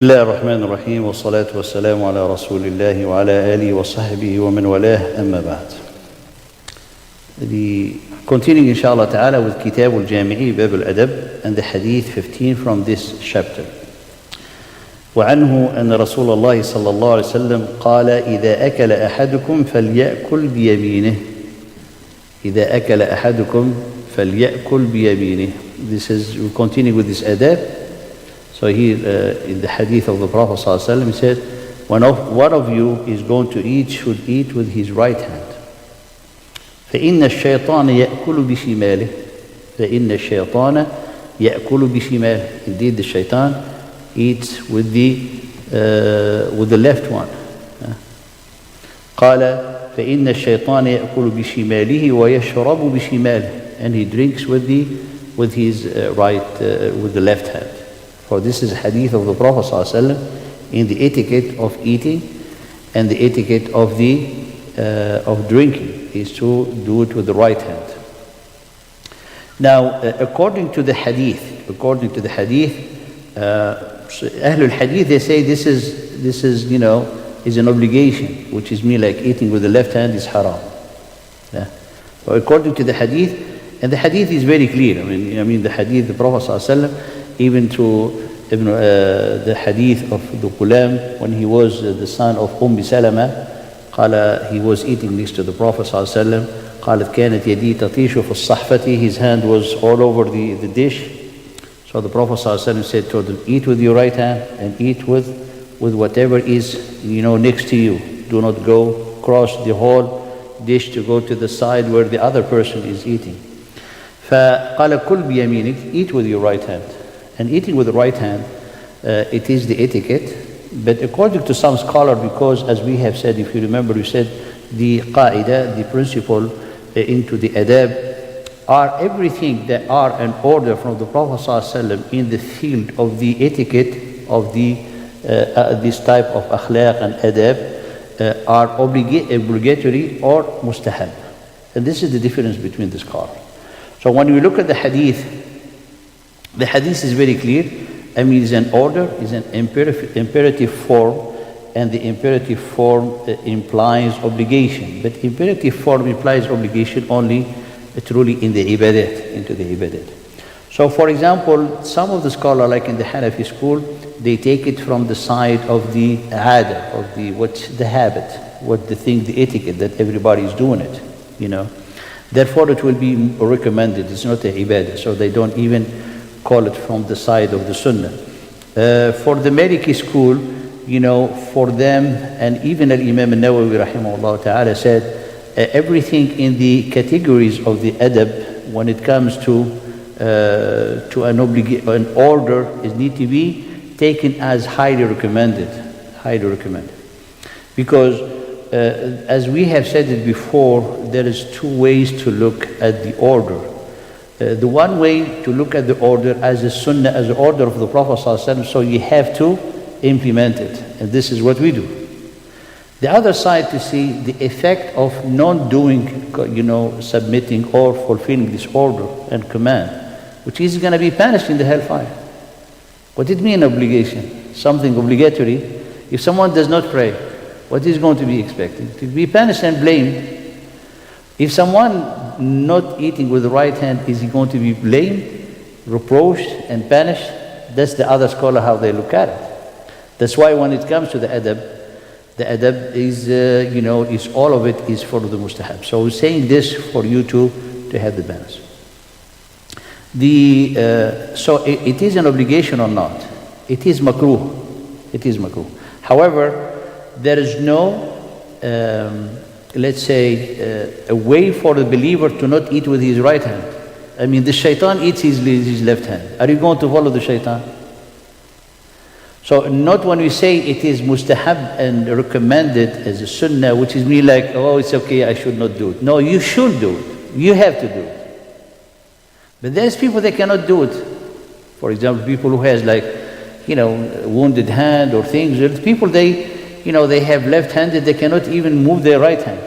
بسم الله الرحمن الرحيم والصلاة والسلام على رسول الله وعلى آله وصحبه ومن والاه أما بعد. Continuing inshallah ta'ala with Kitab al-Jami'i Bab al-Adab and the Hadith 15 from this chapter. وعنه أن رسول الله صلى الله عليه وسلم قال إذا أكل أحدكم فليأكل بيمينه. إذا أكل أحدكم فليأكل بيمينه. This is, we continue with this adab. So here in the hadith of the Prophet ﷺ, he said, one of you is going to eat, should eat with his right hand. فإن الشيطان يأكل بشماله. فإن الشيطان يأكل بشماله. Indeed, the shaitan eats with the left one. قال فإن الشيطان يأكل بشماله ويشرب بشماله. And he drinks with his with the left hand. For this is a hadith of the Prophet ﷺ in the etiquette of eating and the etiquette of drinking is to do it with the right hand. Now, according to the hadith, Ahlul Hadith, they say this is an obligation, which is mean like eating with the left hand is haram. Yeah. But according to the hadith, and the hadith is very clear. I mean the hadith, the Prophet ﷺ, even to the hadith of the Ghulam, when he was the son of Salama, قال, he was eating next to the Prophet ﷺ. قالت كانت يدي تطيش في الصحفة. His hand was all over the dish. So the Prophet ﷺ said to them, eat with your right hand and eat with whatever is next to you. Do not go across the whole dish to go to the side where the other person is eating. فقال كل بيمينك. Eat with your right hand. And eating with the right hand, it is the etiquette. But according to some scholar, because as we have said, if you remember, we said the qaida, the principle into the adab, are everything that are an order from the Prophet ﷺ in the field of the etiquette of this type of akhlaq and adab are obligatory or mustahab. And this is the difference between the scholars. So when we look at the hadith is very clear. I mean, it's an order, it's an imperative form, and the imperative form implies obligation. But imperative form implies obligation only truly in the ibadat, So for example, some of the scholars, like in the Hanafi school, they take it from the side of the ada, of the habit, the etiquette that everybody is doing it, Therefore it will be recommended, it's not a ibadah, so they don't even call it from the side of the sunnah. For the Maliki school, for them, and even Al-Imam al-Nawawi rahimahullah ta'ala said, everything in the categories of the adab, when it comes to an order, is need to be taken as highly recommended. Because as we have said it before, there is two ways to look at the order. The one way to look at the order as a sunnah, as the order of the Prophet ﷺ, so you have to implement it. And this is what we do. The other side to see the effect of non-doing, submitting or fulfilling this order and command, which is going to be punished in the hellfire. What it mean obligation? Something obligatory. If someone does not pray, what is going to be expected? To be punished and blamed. If someone not eating with the right hand, is he going to be blamed, reproached and punished? That's the other scholar how they look at it. That's why when it comes to the adab is, is all of it is for the mustahab. So we're saying this for you to have the balance. So it is an obligation or not? It is makruh. However, there is no let's say, a way for the believer to not eat with his right hand. I mean, the shaitan eats his left hand. Are you going to follow the shaitan? So not when we say it is mustahab and recommended as a sunnah, which is me like, oh, it's okay, I should not do it. No, you should do it. You have to do it. But there's people that cannot do it. For example, people who has like, wounded hand or things. There's people, they have left-handed, they cannot even move their right hand.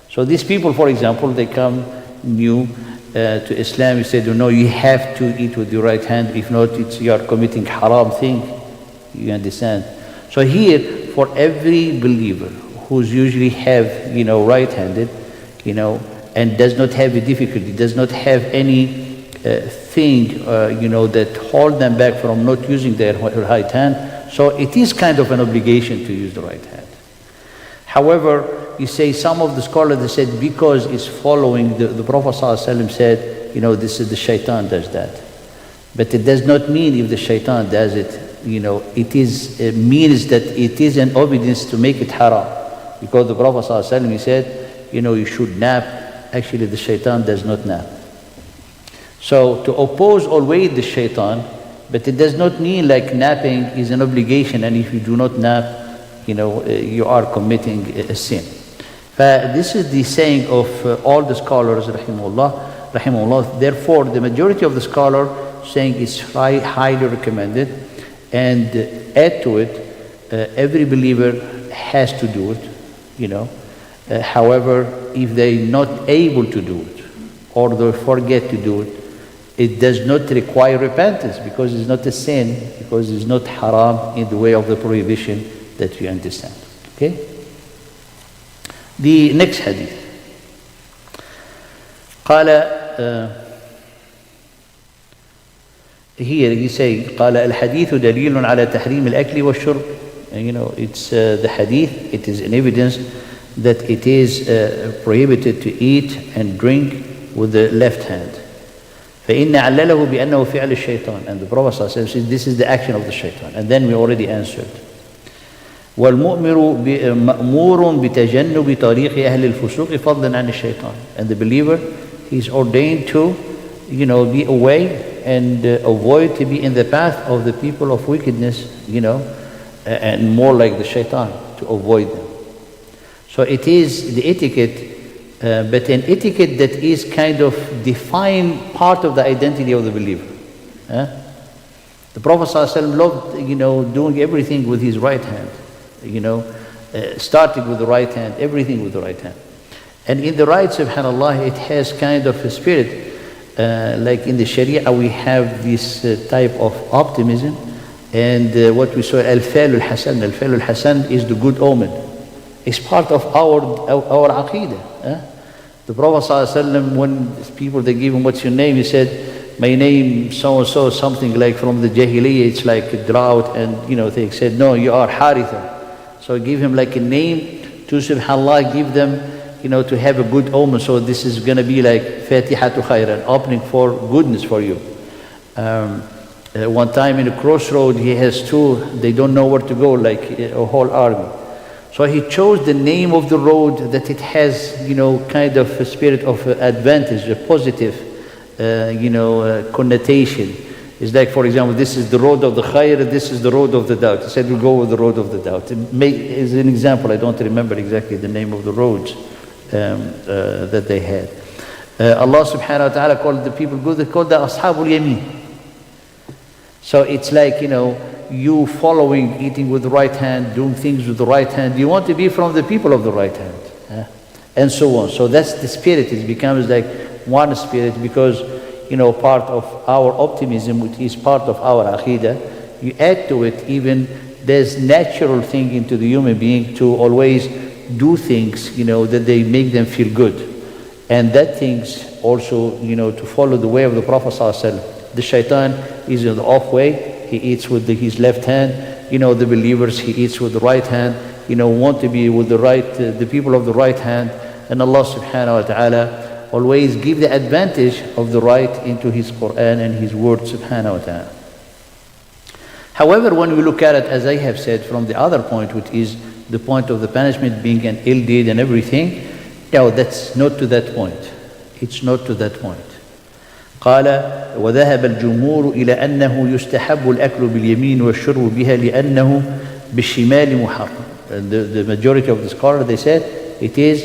So these people, for example, they come new to Islam, you say, no, you have to eat with your right hand, if not, you are committing haram thing. You understand? So here, for every believer who's usually have, right-handed, and does not have a difficulty, does not have any thing, that hold them back from not using their right hand. So it is kind of an obligation to use the right hand. However, you say some of the scholars, they said because it's following the Prophet ﷺ said, this is the shaitan does that. But it does not mean if the shaitan does it, it means that it is an obedience to make it haram. Because the Prophet ﷺ, he said, you should nap. Actually, the shaitan does not nap. So to oppose always the shaitan, but it does not mean like napping is an obligation, and if you do not nap, you are committing a sin. This is the saying of all the scholars, rahimahullah. Therefore, the majority of the scholars saying it's highly recommended, and add to it, every believer has to do it. However, if they're not able to do it, or they forget to do it, it does not require repentance, because it's not a sin, because it's not haram in the way of the prohibition that we understand. Okay? The next hadith. قال here he say قال الحديث دليل على تحريم الأكل والشرب. It's the hadith, it is an evidence that it is prohibited to eat and drink with the left hand. فإن علله بأنه فعل الشيطان. And the Prophet ﷺ says this is the action of the shaitan. And then we already answered. والمؤمر مأمور بتجنب طريق أهل الفسوق فضلا عن الشيطان. And the believer, he is ordained to, be away and avoid to be in the path of the people of wickedness, and more like the shaitan, to avoid them. So it is the etiquette, but an etiquette that is kind of defined part of the identity of the believer. The Prophet ﷺ loved, doing everything with his right hand. Starting with the right hand, everything with the right hand. And in the right, subhanAllah, it has kind of a spirit. Like in the Sharia, we have this type of optimism. And what we saw, al-fa'l al-hasan. Al-fa'l al-hasan is the good omen. It's part of our aqidah. The Prophet ﷺ, when people, they give him, what's your name? He said, my name so-and-so, something like from the Jahiliyyah, it's like a drought. And, they said, no, you are Haritha. So give him like a name to, subhanAllah, give them, to have a good omen. So this is going to be like Fatihatu Khair, an opening for goodness for you. One time in a crossroad, he has two, they don't know where to go, like a whole army. So he chose the name of the road that it has, kind of a spirit of advantage, a positive, connotation. It's like, for example, this is the road of the khair, this is the road of the doubt. He said, we'll go with the road of the doubt. As an example, I don't remember exactly the name of the roads that they had. Allah subhanahu wa ta'ala called the people good, they called the Ashabul Yameen. So it's like, you following, eating with the right hand, doing things with the right hand. You want to be from the people of the right hand. And so on. So that's the spirit. It becomes like one spirit because, part of our optimism, which is part of our aqidah. You add to it even, there's natural thing into the human being to always do things, that they make them feel good. And that things also, to follow the way of the Prophet ﷺ. The shaitan is in the off way. He eats with his left hand. The believers, he eats with the right hand. Want to be with the people of the right hand. And Allah subhanahu wa ta'ala always give the advantage of the right into His Quran and His word subhanahu wa ta'ala. However, when we look at it, as I have said, from the other point, which is the point of the punishment being an ill deed and everything, that's not to that point. It's not to that point. قال وذهب الجمهور إلى أنه يستحب الأكل باليمين والشرب بها لأنه بالشمال محرم. The majority of the scholars, they said it is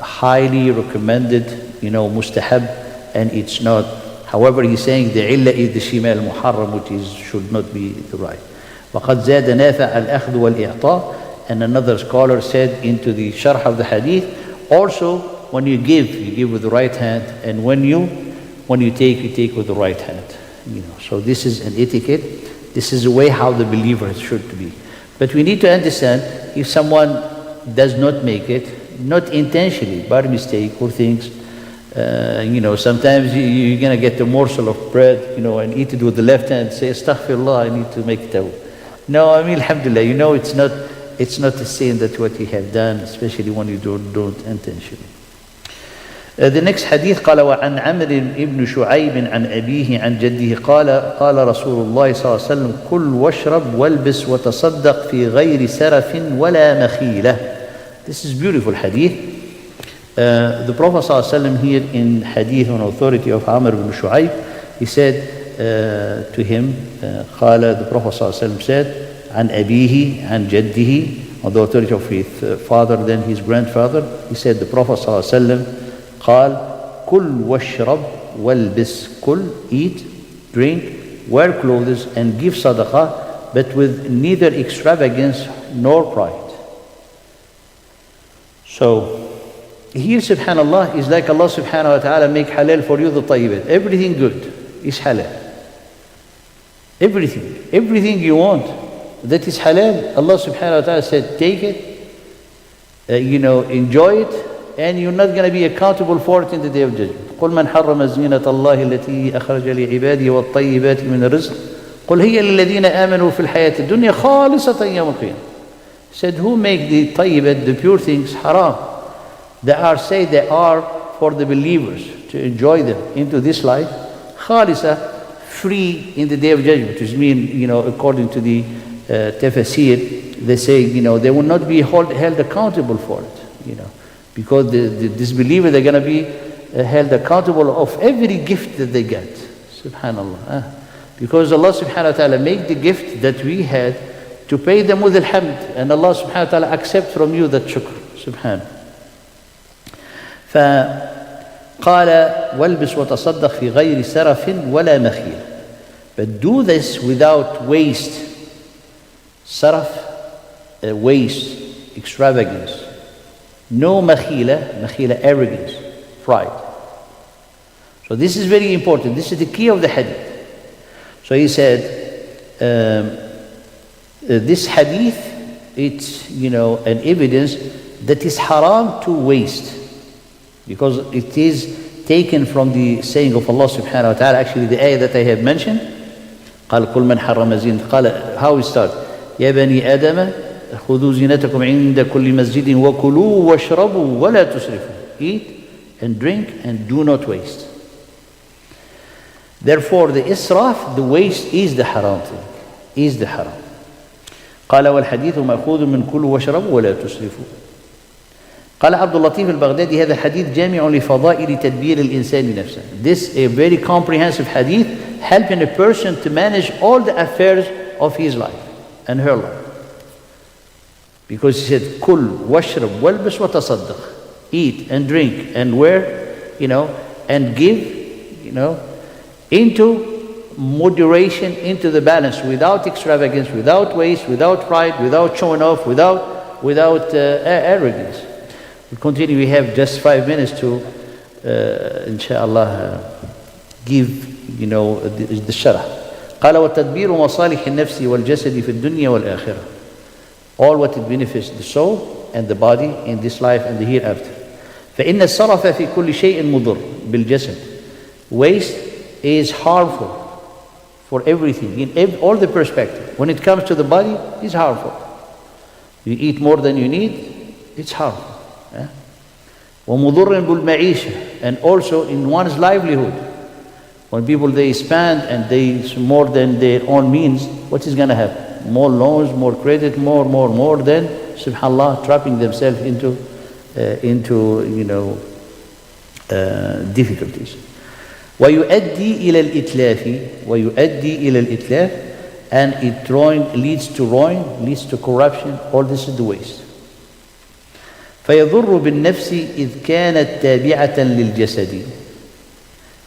highly recommended, mustahab, and it's not. However, he's saying the illa is the shimal muharram, which should not be the right. وقد زاد نافع الأخذ والإعطاء. And another scholar said into the sharh of the hadith, also when you give with the right hand, and when you take, you take with the right hand. So this is an etiquette This is the way how the believer should be. But we need to understand, if someone does not make it, not intentionally, by mistake or things, sometimes you're going to get a morsel of bread, and eat it with the left hand, say, Astaghfirullah, I need to make tawbah. No, alhamdulillah, it's not the same that what you have done, especially when you don't intentionally. The next hadith, قال وعن عمرو بن شعيب عن أبيه عن جده قال رسول الله صلى الله عليه وسلم كل واشرب والبس وتصدق في غير سرف ولا مخيلة. This is beautiful hadith. The Prophet صلى الله عليه وسلم here in hadith on authority of Amr ibn Shu'ayb, he said to him, the Prophet صلى الله عليه وسلم said, عن أبيه عن جده, on the authority of his father, then his grandfather, he said, the Prophet صلى الله عليه وسلم قال كل واشرب والبس, كل, eat, drink, wear clothes and give sadaqah, but with neither extravagance nor pride. So here, subhanallah, is like Allah subhanahu wa ta'ala make halal for you the tayyibat. Everything good is halal. Everything you want that is halal, Allah subhanahu wa ta'ala said, take it, enjoy it, and you're not going to be accountable for it in the day of judgment. قل من حرم زينة الله التي أخرج لعباده والطيبات من الرزق قل هي للذين آمنوا في الحياة الدنيا خالصة يوم القيامة. Said, who make the tayyibat, the pure things, haram? They are for the believers to enjoy them into this life, khalisa, free in the day of judgment, which means, according to the tafsir, they say, they will not be held accountable for it, because the disbeliever, they're going to be held accountable of every gift that they get. Subhanallah. Because Allah subhanahu wa ta'ala made the gift that we had to pay them with alhamd, and Allah subhanahu wa ta'ala accept from you that shukr. Subhanallah. فقال والبس وتصدق في غير سرف ولا مخيل. But do this without waste. Saraf, waste, extravagance. No makhila, arrogance, pride. So this is very important. This is the key of the hadith. So he said, this hadith, it's, an evidence that is haram to waste, because it is taken from the saying of Allah subhanahu wa ta'ala, actually the ayah that I have mentioned. قال كل من حرم زينة, قال, how it starts, يا بني آدم خذوا زينتكم عند كل مسجد وكلوا واشربوا ولا تسرفوا. Eat and drink and do not waste. Therefore the israf, the waste, is the haram thing, is the haram. قال والحديث مأخوذ من كلوا واشربوا ولا تسرفوا. قال عبد اللطيف البغدادي هذا حديث جامع لفضائل تدبير الإنسان نفسه. This is a very comprehensive hadith, helping a person to manage all the affairs of his life and her life. Because he said, كل واشرب والبس وتصدق. Eat and drink and wear, and give, into moderation, into the balance, without extravagance, without waste, without pride, without showing off, without arrogance. We continue. We have just 5 minutes to, inshallah, give, the sharh. قال وتدبير مصالح النفس والجسد في الدنيا والآخرة. All what it benefits the soul and the body in this life and the hereafter. فإن الصرف في كل شيء مضر بالجسد. Waste is harmful for everything, in all the perspective. When it comes to the body, it's harmful. You eat more than you need, it's harmful. ومضر بالمعيشة, and also in one's livelihood. When people they spend and they more than their own means, what is going to happen? More loans, more credit, more, then subhanallah, trapping themselves into difficulties. ويؤدي إلى الإتلاف, and it leads to ruin, leads to corruption. All this is the waste. فيضر بالنفس إذ كانت تابعة للجسد.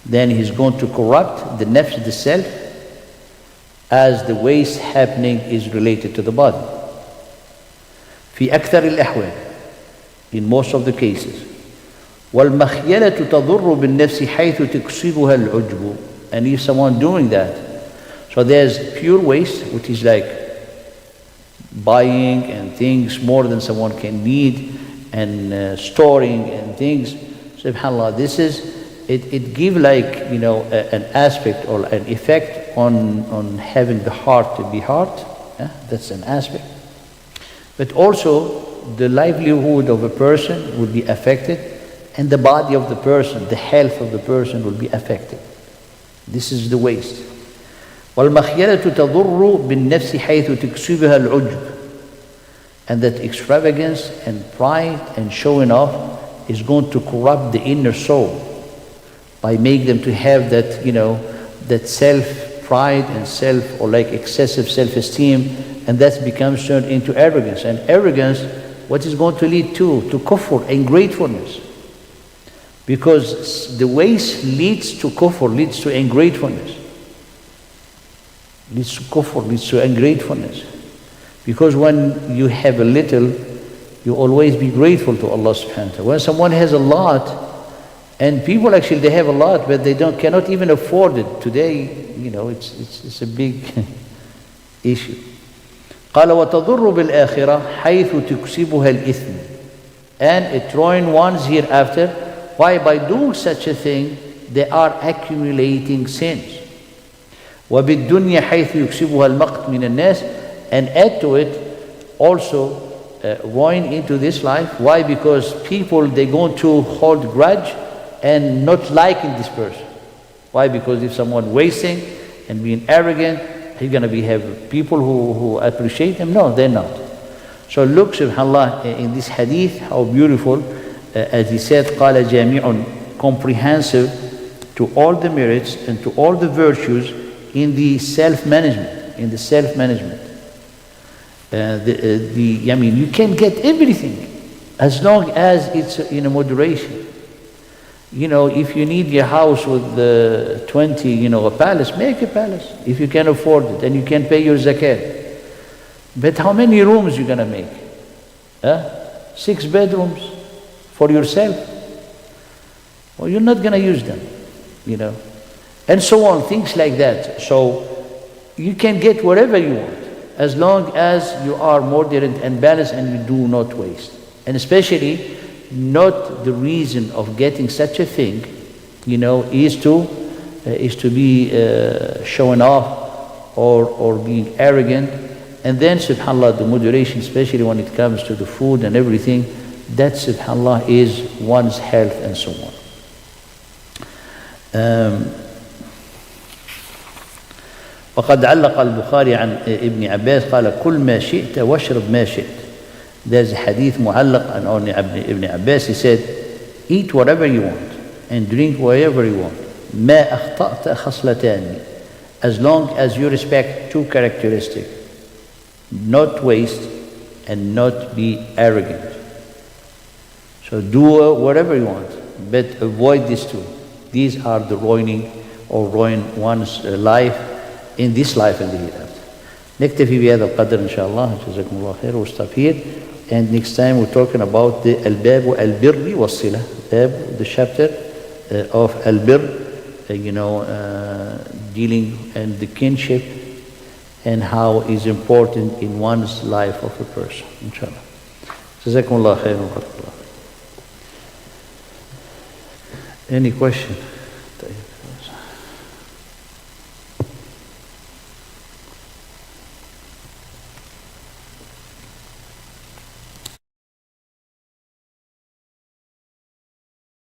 Then he's going to corrupt the nafs, the self, as the waste happening is related to the body. في أكثر الأحوال, in most of the cases. والمخيلة تضر بالنفس حيث تكسبها العجب. And if someone doing that, So there's pure waste, which is like buying and things more than someone can need, and storing and things. SubhanAllah, it give like, an aspect or an effect on having the heart to be hard. That's an aspect. But also the livelihood of a person will be affected, and the body of the person, the health of the person will be affected. This is the waste. وَالْمَخْيَلَةُ تَضُرُّ بِالنَّفْسِ حَيْثُ تَكْسُبُهَا الْعُجْبُ. And that extravagance and pride and showing off is going to corrupt the inner soul by making them to have that, that self-pride and or like excessive self-esteem, and that becomes turned into arrogance. And arrogance, what is going to lead to kufr and gratefulness. Because the waste leads to kufr, leads to ungratefulness. Leads to kufr, leads to ungratefulness. Because when you have a little, you always be grateful to Allah subhanahu wa ta'ala. When someone has a lot, and people actually, they have a lot, but they cannot even afford it. Today, it's a big issue. قال وتضر بالآخرة حيث تكسبها الإثم. And it ruins ones hereafter. Why? By doing such a thing, they are accumulating sins. وبالدنيا حيث يكسبها المقت من الناس. And add to it also ruin into this life. Why? Because people, they're going to hold grudge and not liking this person. Why? Because if someone wasting and being arrogant, he's going to have people who appreciate him. No, they're not. So look, subhanAllah, in this hadith, how beautiful, as he said, قَالَ جَامِعٌ, comprehensive to all the merits and to all the virtues in the self-management, you can get everything as long as it's in a moderation. If you need your house with 20, a palace, make a palace if you can afford it and you can pay your zakat. But how many rooms you gonna make? 6 bedrooms for yourself? Well, you're not gonna use them, and so on, things like that. So you can get whatever you want as long as you are moderate and balanced and you do not waste. And especially not the reason of getting such a thing, is to be showing off or being arrogant. And then, subhanAllah, the moderation, especially when it comes to the food and everything, that, subhanAllah, is one's health and so on. وقد علق البخاري عن ابن عباس قال كل ما شئت واشرب ما شئت. There's a hadith mu'allaq on Ibn Abbas. He said, eat whatever you want and drink whatever you want. ما أخطأت خصلتان. As long as you respect 2 characteristics. Not waste and not be arrogant. So do whatever you want, but avoid these 2. These are the ruin one's life in this life and the hereafter. نكتفي بهذا القدر إن شاء الله. جزاكم الله خير. We'll stop here. And next time we're talking about the al-bab al-birri was-sila. The chapter of al-birr, dealing and the kinship and how is important in one's life of a person. Inshallah. جزاكم الله خير ورحمة الله. Any question?